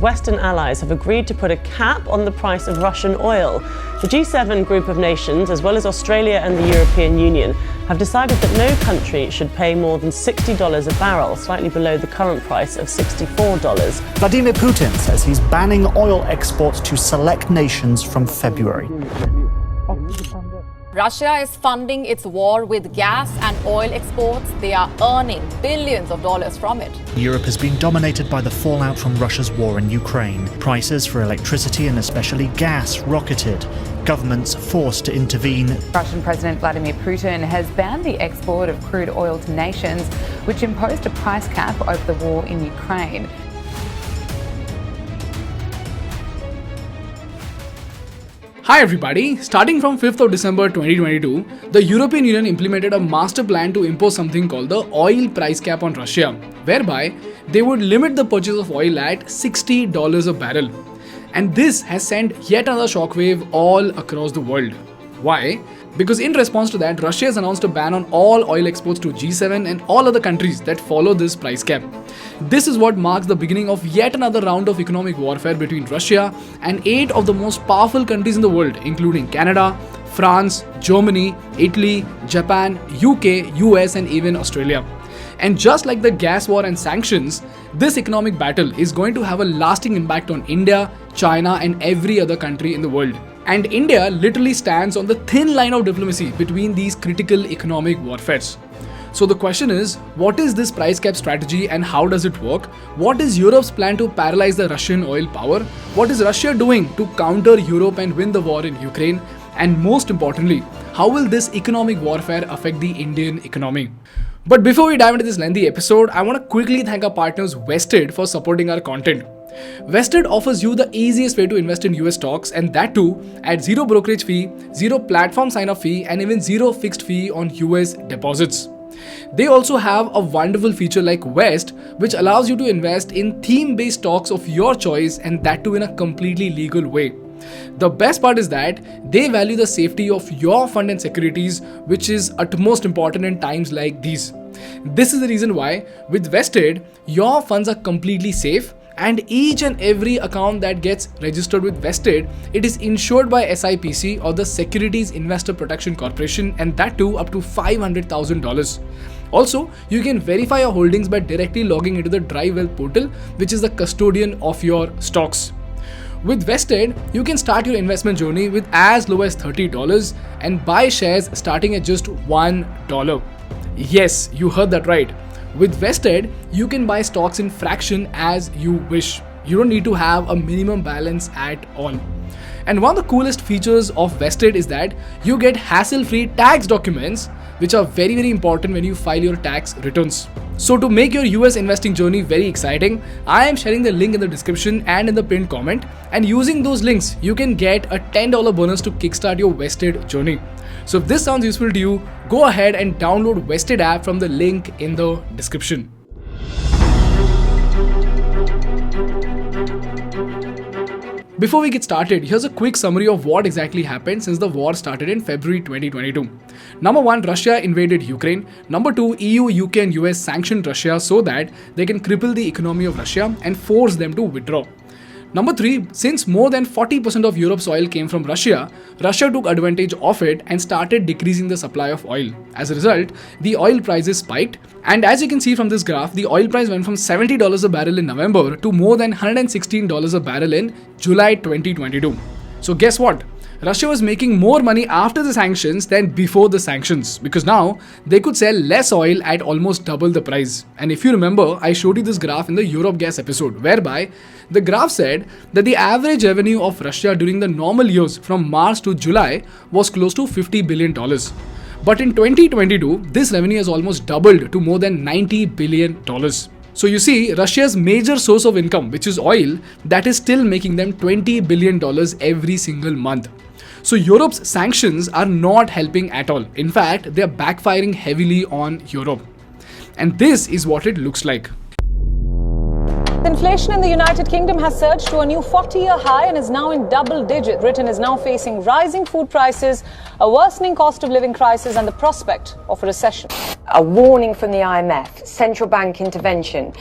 Western allies have agreed to put a cap on the price of Russian oil. The G7 group of nations, as well as Australia and the European Union, have decided that no country should pay more than $60 a barrel, slightly below the current price of $64. Vladimir Putin says he's banning oil exports to select nations from February. Russia is funding its war with gas and oil exports. They are earning billions of dollars from it. Europe has been dominated by the fallout from Russia's war in Ukraine. Prices for electricity and especially gas rocketed. Governments forced to intervene. Russian President Vladimir Putin has banned the export of crude oil to nations, which imposed a price cap over the war in Ukraine. Hi everybody, starting from 5th of December 2022, the European Union implemented a master plan to impose something called the oil price cap on Russia, whereby they would limit the purchase of oil at $60 a barrel. And this has sent yet another shockwave all across the world. Why? Because in response to that, Russia has announced a ban on all oil exports to G7 and all other countries that follow this price cap. This is what marks the beginning of yet another round of economic warfare between Russia and 8 of the most powerful countries in the world, including Canada, France, Germany, Italy, Japan, UK, US and even Australia. And just like the gas war and sanctions, this economic battle is going to have a lasting impact on India, China and every other country in the world. And India literally stands on the thin line of diplomacy between these critical economic warfares. So the question is, what is this price cap strategy and how does it work? What is Europe's plan to paralyze the Russian oil power? What is Russia doing to counter Europe and win the war in Ukraine? And most importantly, how will this economic warfare affect the Indian economy? But before we dive into this lengthy episode, I want to quickly thank our partners Vested for supporting our content. Vested offers you the easiest way to invest in US stocks, and that too at zero brokerage fee, zero platform sign-up fee and even zero fixed fee on US deposits. They also have a wonderful feature like Vest, which allows you to invest in theme-based stocks of your choice, and that too in a completely legal way. The best part is that they value the safety of your fund and securities, which is utmost important in times like these. This is the reason why with Vested, your funds are completely safe, and each and every account that gets registered with Vested, it is insured by SIPC or the Securities Investor Protection Corporation, and that too up to $500,000. Also, you can verify your holdings by directly logging into the Drive Wealth portal, which is the custodian of your stocks. With Vested, you can start your investment journey with as low as $30 and buy shares starting at just $1. Yes, you heard that right. With Vested, you can buy stocks in fraction as you wish. You don't need to have a minimum balance at all. And one of the coolest features of Vested is that you get hassle-free tax documents, which are very, very important when you file your tax returns. So to make your US investing journey very exciting, I am sharing the link in the description and in the pinned comment. And using those links, you can get a $10 bonus to kickstart your Vested journey. So if this sounds useful to you, go ahead and download Vested app from the link in the description. Before we get started, here's a quick summary of what exactly happened since the war started in February 2022. Number 1, Russia invaded Ukraine. Number 2, EU, UK and US sanctioned Russia so that they can cripple the economy of Russia and force them to withdraw. Number 3, since more than 40% of Europe's oil came from Russia, Russia took advantage of it and started decreasing the supply of oil. As a result, the oil prices spiked, and as you can see from this graph, the oil price went from $70 a barrel in November to more than $116 a barrel in July 2022. So guess what? Russia was making more money after the sanctions than before the sanctions, because now they could sell less oil at almost double the price. And if you remember, I showed you this graph in the Europe gas episode, whereby the graph said that the average revenue of Russia during the normal years from March to July was close to $50 billion. But in 2022, this revenue has almost doubled to more than $90 billion. So you see, Russia's major source of income, which is oil, that is still making them $20 billion every single month. So Europe's sanctions are not helping at all. In fact, they are backfiring heavily on Europe. And this is what it looks like. Inflation in the United Kingdom has surged to a new 40-year high and is now in double digit. Britain is now facing rising food prices, a worsening cost of living crisis and the prospect of a recession. A warning from the IMF, central bank intervention,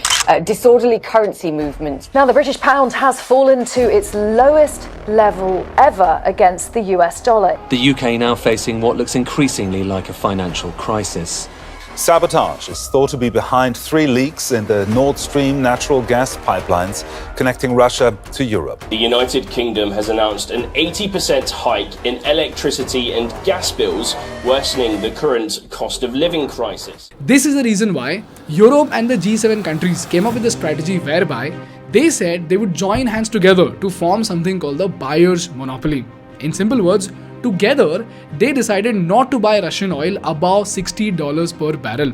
disorderly currency movements. Now the British pound has fallen to its lowest level ever against the US dollar. The UK now facing what looks increasingly like a financial crisis. Sabotage is thought to be behind 3 leaks in the Nord Stream natural gas pipelines connecting Russia to Europe. The United Kingdom has announced an 80% hike in electricity and gas bills, worsening the current cost of living crisis. This is the reason why Europe and the G7 countries came up with a strategy whereby they said they would join hands together to form something called the buyer's monopoly. In simple words, together, they decided not to buy Russian oil above $60 per barrel.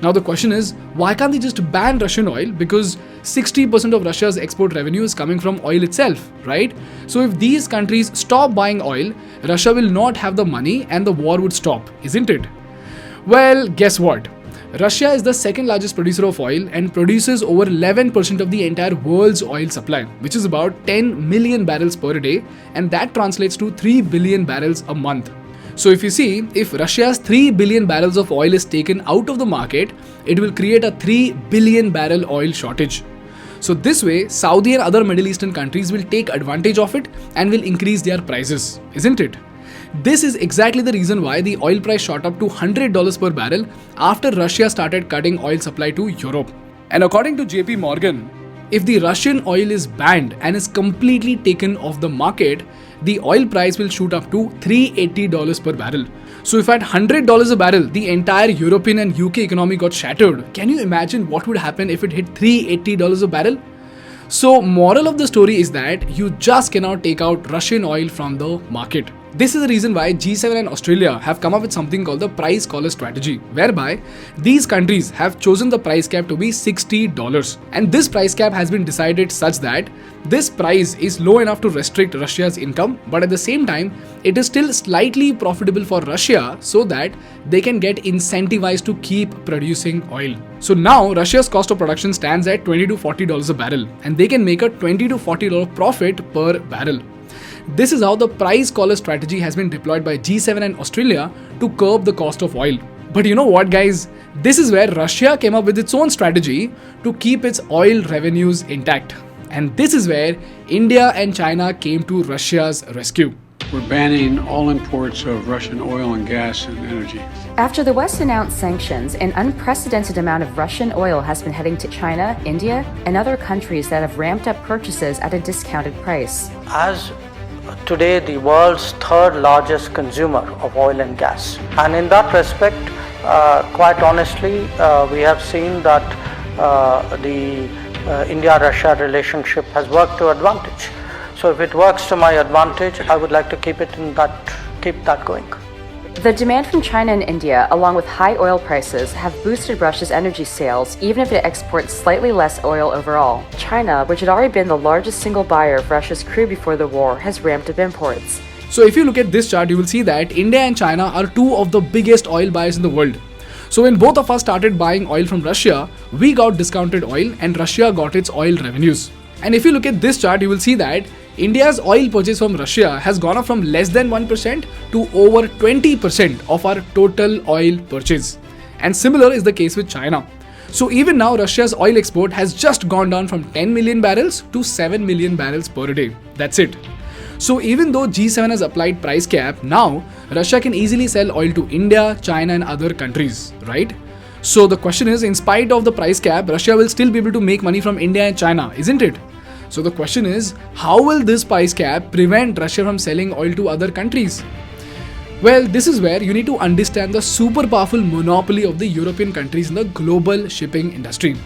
Now the question is, why can't they just ban Russian oil? Because 60% of Russia's export revenue is coming from oil itself, right? So if these countries stop buying oil, Russia will not have the money and the war would stop, isn't it? Well, guess what? Russia is the second largest producer of oil and produces over 11% of the entire world's oil supply, which is about 10 million barrels per day, and that translates to 3 billion barrels a month. So if you see, if Russia's 3 billion barrels of oil is taken out of the market, it will create a 3 billion barrel oil shortage. So this way, Saudi and other Middle Eastern countries will take advantage of it and will increase their prices, isn't it? This is exactly the reason why the oil price shot up to $100 per barrel after Russia started cutting oil supply to Europe. And according to JP Morgan, if the Russian oil is banned and is completely taken off the market, the oil price will shoot up to $380 per barrel. So if at $100 a barrel, the entire European and UK economy got shattered, can you imagine what would happen if it hit $380 a barrel? So moral of the story is that you just cannot take out Russian oil from the market. This is the reason why G7 and Australia have come up with something called the price collar strategy, whereby these countries have chosen the price cap to be $60. And this price cap has been decided such that this price is low enough to restrict Russia's income, but at the same time, it is still slightly profitable for Russia so that they can get incentivized to keep producing oil. So now Russia's cost of production stands at $20 to $40 a barrel, and they can make a $20 to $40 profit per barrel. This is how the price collar strategy has been deployed by G7 and Australia to curb the cost of oil. But you know what, guys? This is where Russia came up with its own strategy to keep its oil revenues intact. And this is where India and China came to Russia's rescue. We're banning all imports of Russian oil and gas and energy. After the West announced sanctions, an unprecedented amount of Russian oil has been heading to China, India, and other countries that have ramped up purchases at a discounted price. As today the world's third largest consumer of oil and gas. And in that respect, quite honestly, we have seen that the India-Russia relationship has worked to advantage. So if it works to my advantage, I would like to keep that going. The demand from China and India, along with high oil prices, have boosted Russia's energy sales, even if it exports slightly less oil overall. China, which had already been the largest single buyer of Russia's crude before the war, has ramped up imports. So if you look at this chart, you will see that India and China are two of the biggest oil buyers in the world. So when both of us started buying oil from Russia, we got discounted oil and Russia got its oil revenues. And if you look at this chart, you will see that India's oil purchase from Russia has gone up from less than 1% to over 20% of our total oil purchase. And similar is the case with China. So even now, Russia's oil export has just gone down from 10 million barrels to 7 million barrels per day. That's it. So even though G7 has applied price cap, now Russia can easily sell oil to India, China and other countries, right? So the question is, in spite of the price cap, Russia will still be able to make money from India and China, isn't it? So the question is, how will this price cap prevent Russia from selling oil to other countries? Well, this is where you need to understand the super powerful monopoly of the European countries in the global shipping industry.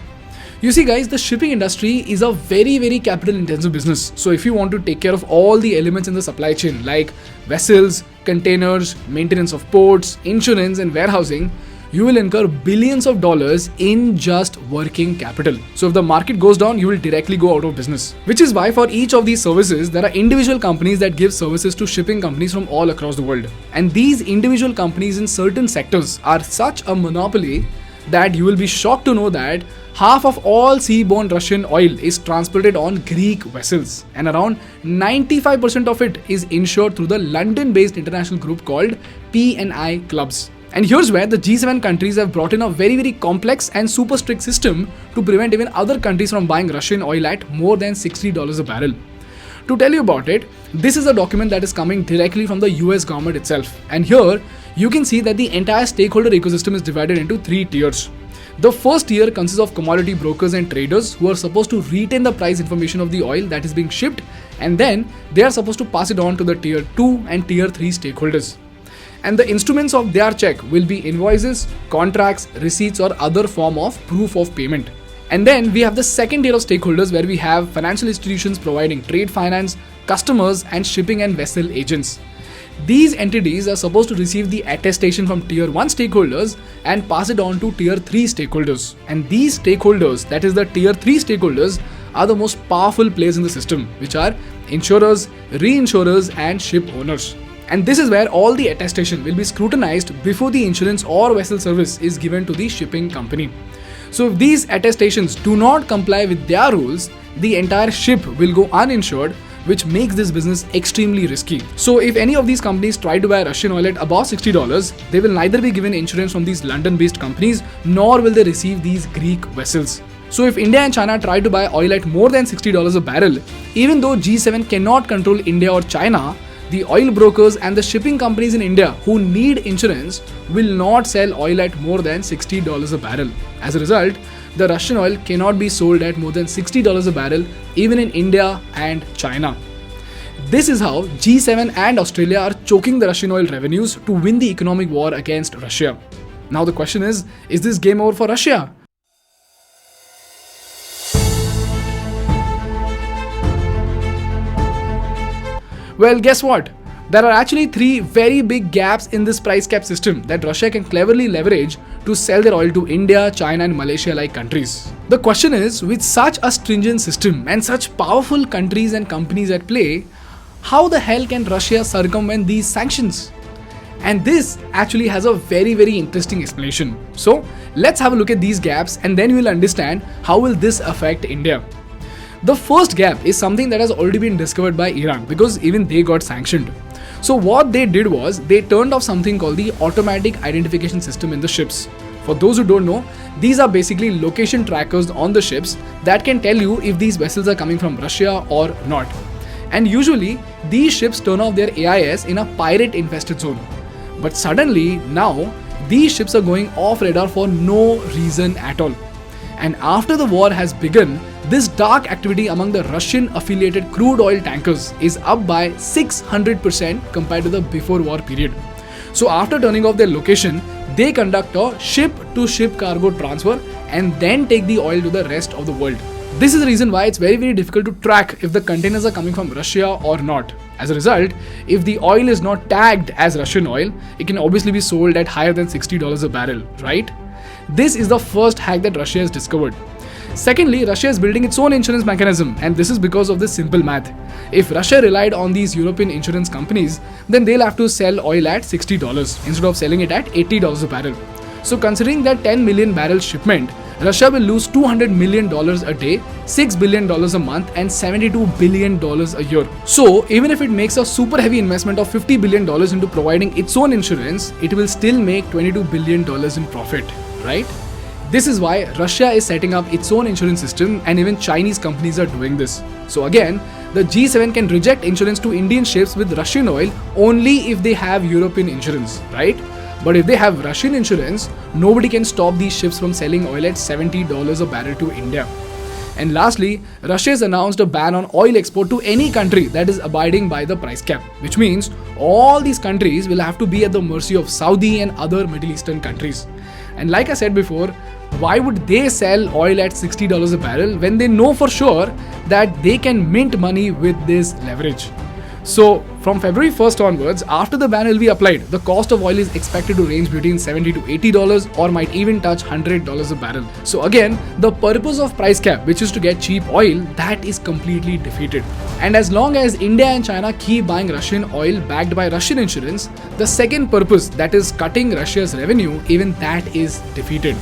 You see guys, the shipping industry is a very capital intensive business. So if you want to take care of all the elements in the supply chain like vessels, containers, maintenance of ports, insurance and warehousing, you will incur billions of dollars in just working capital. So if the market goes down, you will directly go out of business. Which is why for each of these services, there are individual companies that give services to shipping companies from all across the world. And these individual companies in certain sectors are such a monopoly that you will be shocked to know that half of all seaborne Russian oil is transported on Greek vessels, and around 95% of it is insured through the London-based international group called P&I Clubs. And here's where the G7 countries have brought in a very complex and super strict system to prevent even other countries from buying Russian oil at more than $60 a barrel. To tell you about it, this is a document that is coming directly from the US government itself. And here, you can see that the entire stakeholder ecosystem is divided into 3 tiers. The first tier consists of commodity brokers and traders who are supposed to retain the price information of the oil that is being shipped, and then they are supposed to pass it on to the tier 2 and tier 3 stakeholders. And the instruments of their check will be invoices, contracts, receipts, or other form of proof of payment. And then we have the second tier of stakeholders where we have financial institutions providing trade finance, customers, and shipping and vessel agents. These entities are supposed to receive the attestation from tier 1 stakeholders and pass it on to tier 3 stakeholders. And these stakeholders, that is the tier 3 stakeholders, are the most powerful players in the system, which are insurers, reinsurers, and ship owners. And this is where all the attestation will be scrutinized before the insurance or vessel service is given to the shipping company. So if these attestations do not comply with their rules, the entire ship will go uninsured, which makes this business extremely risky. So if any of these companies try to buy Russian oil at above $60, they will neither be given insurance from these London-based companies, nor will they receive these Greek vessels. So if India and China try to buy oil at more than $60 a barrel, even though G7 cannot control India or China, the oil brokers and the shipping companies in India who need insurance will not sell oil at more than $60 a barrel. As a result, the Russian oil cannot be sold at more than $60 a barrel even in India and China. This is how G7 and Australia are choking the Russian oil revenues to win the economic war against Russia. Now the question is this game over for Russia? Well, guess what? There are actually 3 very big gaps in this price cap system that Russia can cleverly leverage to sell their oil to India, China, and Malaysia like countries. The question is, with such a stringent system and such powerful countries and companies at play, how the hell can Russia circumvent these sanctions? And this actually has a very interesting explanation. So let's have a look at these gaps and then you will understand how will this affect India. The first gap is something that has already been discovered by Iran because even they got sanctioned. So what they did was they turned off something called the automatic identification system in the ships. For those who don't know, these are basically location trackers on the ships that can tell you if these vessels are coming from Russia or not. And usually these ships turn off their AIS in a pirate infested zone. But suddenly now these ships are going off radar for no reason at all. And after the war has begun, this dark activity among the Russian affiliated crude oil tankers is up by 600% compared to the before war period. So after turning off their location, they conduct a ship-to-ship cargo transfer and then take the oil to the rest of the world. This is the reason why it's very difficult to track if the containers are coming from Russia or not. As a result, if the oil is not tagged as Russian oil, it can obviously be sold at higher than $60 a barrel, right? This is the first hack that Russia has discovered. Secondly, Russia is building its own insurance mechanism, and this is because of this simple math. If Russia relied on these European insurance companies, then they'll have to sell oil at $60 instead of selling it at $80 a barrel. So considering that 10 million barrel shipment, Russia will lose $200 million a day, $6 billion a month, and $72 billion a year. So even if it makes a super heavy investment of $50 billion into providing its own insurance, it will still make $22 billion in profit, right? This is why Russia is setting up its own insurance system, and even Chinese companies are doing this. So again, the G7 can reject insurance to Indian ships with Russian oil only if they have European insurance, right? But if they have Russian insurance, nobody can stop these ships from selling oil at $70 a barrel to India. And lastly, Russia has announced a ban on oil export to any country that is abiding by the price cap, which means all these countries will have to be at the mercy of Saudi and other Middle Eastern countries. And like I said before, why would they sell oil at $60 a barrel when they know for sure that they can mint money with this leverage? So from February 1st onwards, after the ban will be applied, the cost of oil is expected to range between $70 to $80 or might even touch $100 a barrel. So again, the purpose of price cap, which is to get cheap oil, that is completely defeated. And as long as India and China keep buying Russian oil backed by Russian insurance, the second purpose, that is cutting Russia's revenue, even that is defeated.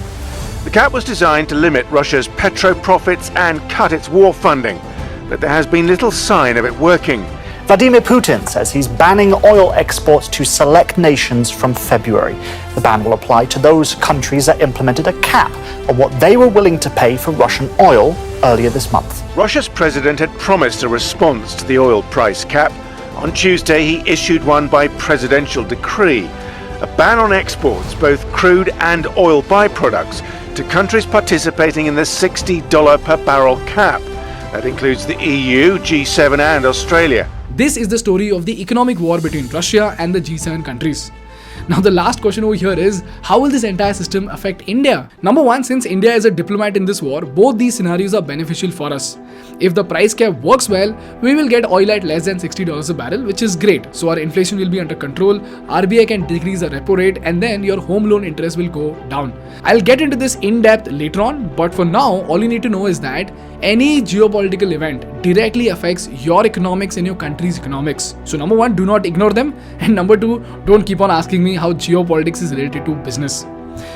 The cap was designed to limit Russia's petro profits and cut its war funding, but there has been little sign of it working. Vladimir Putin says he's banning oil exports to select nations from February. The ban will apply to those countries that implemented a cap on what they were willing to pay for Russian oil earlier this month. Russia's president had promised a response to the oil price cap. On Tuesday, he issued one by presidential decree, a ban on exports, both crude and oil byproducts, to countries participating in the $60 per barrel cap. That includes the EU, G7 and Australia. This is the story of the economic war between Russia and the G7 countries. Now the last question over here is, how will this entire system affect India? Number one, since India is a diplomat in this war, both these scenarios are beneficial for us. If the price cap works well, we will get oil at less than $60 a barrel, which is great. So our inflation will be under control, RBI can decrease the repo rate, and then your home loan interest will go down. I'll get into this in depth later on, but for now, all you need to know is that any geopolitical event directly affects your economics and your country's economics. So number one, do not ignore them. And number two, don't keep on asking me how geopolitics is related to business.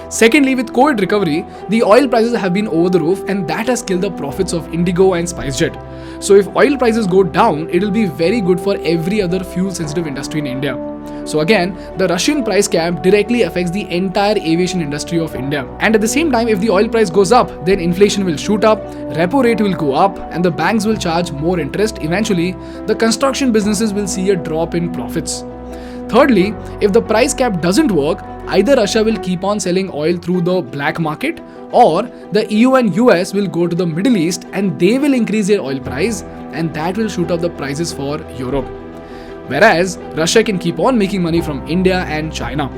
Secondly, with COVID recovery, the oil prices have been over the roof, and that has killed the profits of Indigo and SpiceJet. So if oil prices go down, it will be very good for every other fuel sensitive industry in India. So again, the Russian price cap directly affects the entire aviation industry of India. And at the same time, if the oil price goes up, then inflation will shoot up, repo rate will go up, and the banks will charge more interest. Eventually, the construction businesses will see a drop in profits. Thirdly, if the price cap doesn't work, either Russia will keep on selling oil through the black market, or the EU and US will go to the Middle East and they will increase their oil price, and that will shoot up the prices for Europe. Whereas Russia can keep on making money from India and China.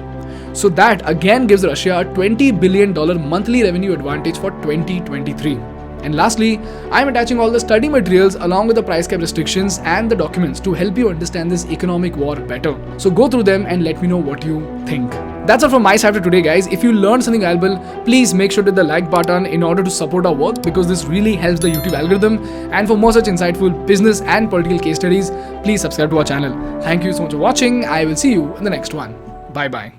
So that again gives Russia a $20 billion monthly revenue advantage for 2023. And lastly, I am attaching all the study materials along with the price cap restrictions and the documents to help you understand this economic war better. So go through them and let me know what you think. That's all from my side for today, guys. If you learned something valuable, please make sure to hit the like button in order to support our work, because this really helps the YouTube algorithm. And for more such insightful business and political case studies, please subscribe to our channel. Thank you so much for watching. I will see you in the next one. Bye bye.